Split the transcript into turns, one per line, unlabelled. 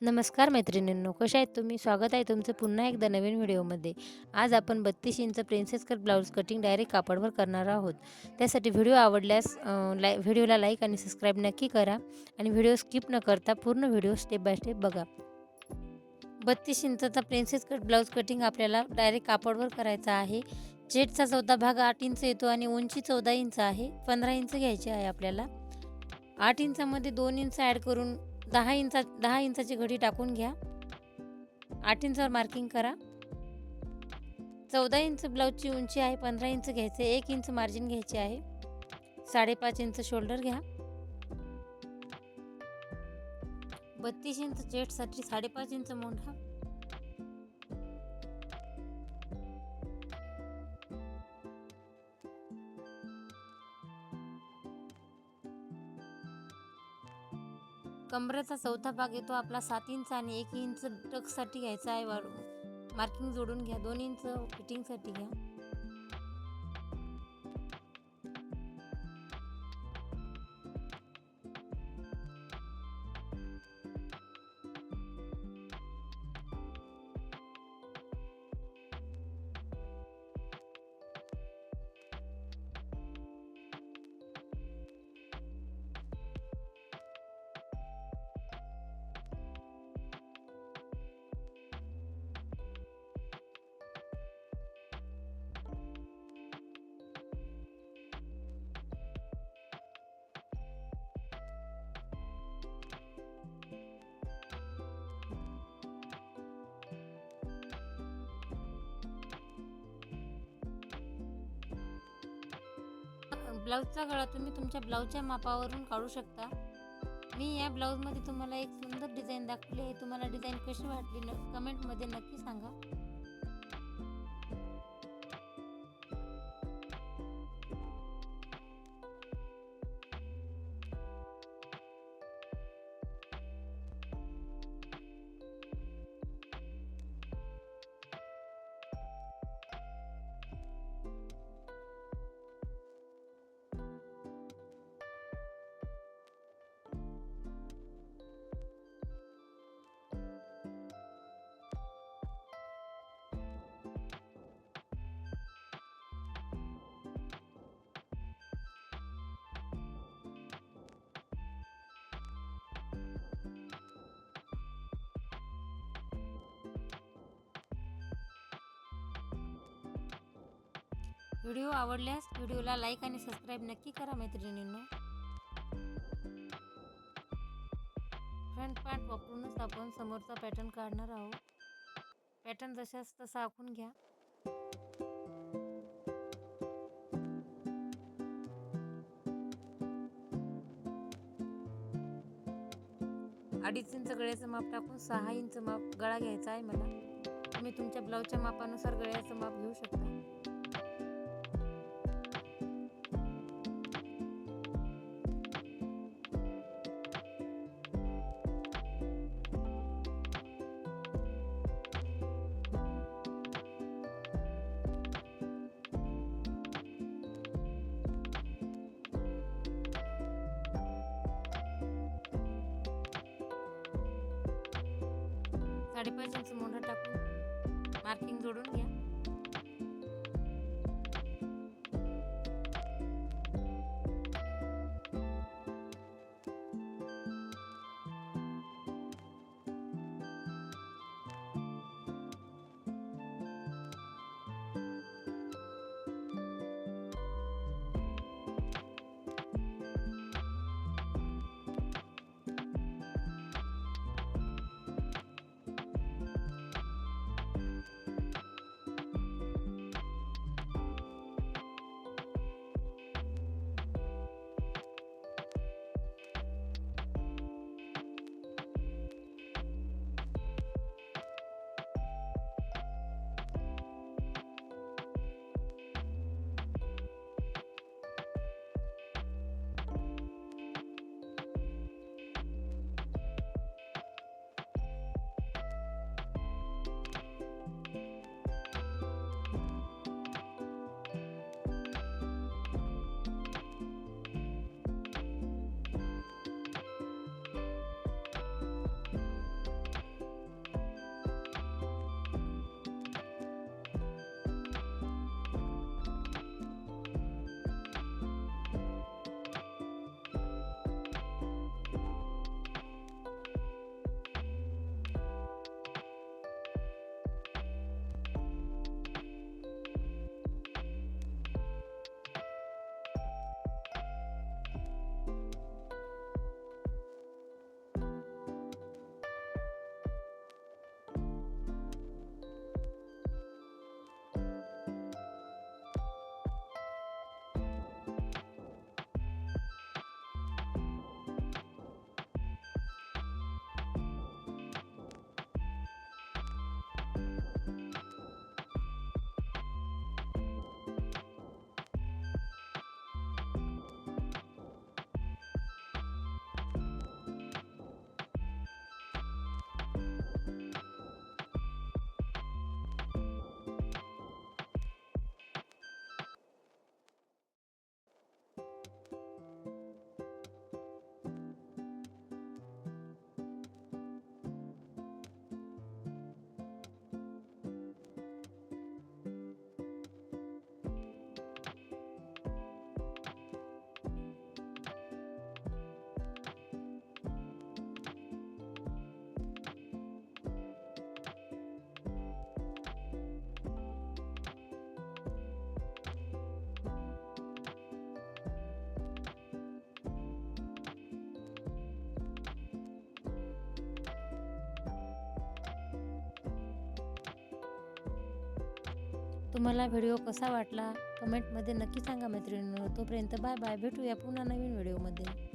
नमस्कार मैत्रिणींनो, कशा आहेत तुम्ही? स्वागत आहे तुमचं पुन्हा एकदा नवीन व्हिडिओमध्ये. आज आपण 32 inch princess cut blouse cutting direct कापडवर करणार आहोत. त्यासाठी व्हिडिओ आवडल्यास व्हिडिओला लाईक आणि सबस्क्राईब नक्की करा आणि व्हिडिओ स्किप न करता पूर्ण व्हिडिओ स्टेप बाय स्टेप बघा. 32 इंचचा प्रिन्सेस कट ब्लाउज कटिंग आपल्याला डायरेक्ट कापडवर करायचा आहे. चेस्टचा चौथा भाग 8 इंच येतो आणि उंची 14 इंच आहे. 15 इंच घ्यायचे आहे आपल्याला. 8 इंचामध्ये 2 इंच ॲड करून 10 इंचाची घडी टाकून घ्या. 8 इंचावर मार्किंग करा. 14 इंच ब्लाऊजची उंची आहे. 15 इंच घ्यायचे. 1 इंच मार्जिन घ्यायचे आहे. 5.5 इंच शोल्डर घ्या. 32 इंच चेस्टसाठी 5.5 इंच मोंढा. कमरेचा चौथा भाग येतो आपला 7 इंच आणि 1 इंच टक्ससाठी घ्यायचा आहे. मार्किंग जोडून घ्या. 2 इंच फिटिंगसाठी घ्या. ब्लाऊजचा गळा तुम्ही तुमच्या ब्लाऊजच्या मापावरून काढू शकता. मी या ब्लाऊजमध्ये तुम्हाला एक सुंदर डिझाईन दाखवली आहे. तुम्हाला डिझाईन कशी वाटली कमेंटमध्ये नक्की सांगा. व्हिडिओ आवडल्यास व्हिडिओला लाईक आणि सबस्क्राईब नक्की करा मैत्रिणींनो. फ्रंट पार्ट वापरूनच आपण समोरचा पॅटर्न काढणार आहोत. पॅटर्न जशास तसा आखून घ्या. अडीच इंच गळ्याचं माप टाकून 6 इंच माप गळा घ्यायचा आहे मला. तुम्ही तुमच्या ब्लाऊजच्या मापानुसार गळ्याचं माप घेऊ शकता. साडेपाच इंच मोंढा टाकून मार्किंग जोडून घ्या. तुम्हाला व्हिडिओ कसा वाटला कमेंटमध्ये नक्की सांगा मैत्रिणींनो. तोपर्यंत बाय बाय. भेटूया पुन्हा नवीन व्हिडिओमध्ये.